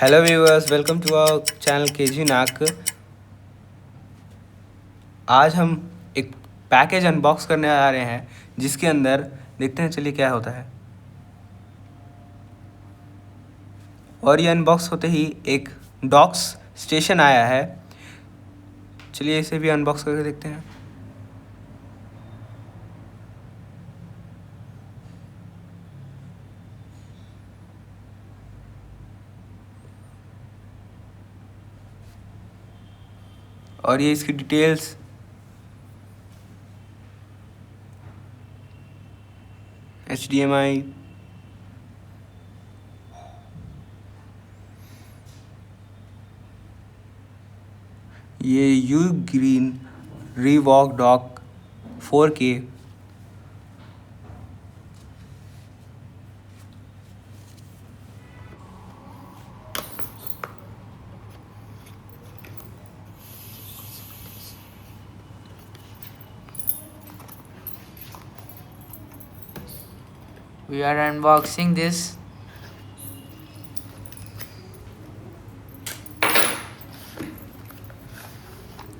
Hello viewers, welcome to our channel KG नाक। आज हम एक पैकेज अनबॉक्स करने आ रहे हैं जिसके अंदर देखते हैं, चलिए क्या होता है। और ये अनबॉक्स होते ही एक डॉक्स स्टेशन आया है। चलिए इसे भी अनबॉक्स करके देखते हैं। और ये इसकी डिटेल्स, HDMI, ये UGREEN Revodok dock 4K, We are unboxing this.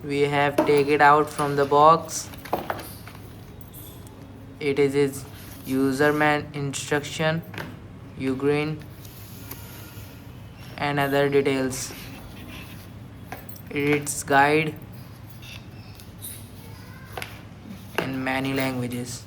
We have take it out from the box. It is his user man instruction, Ugreen, and other details. Its guide in many languages.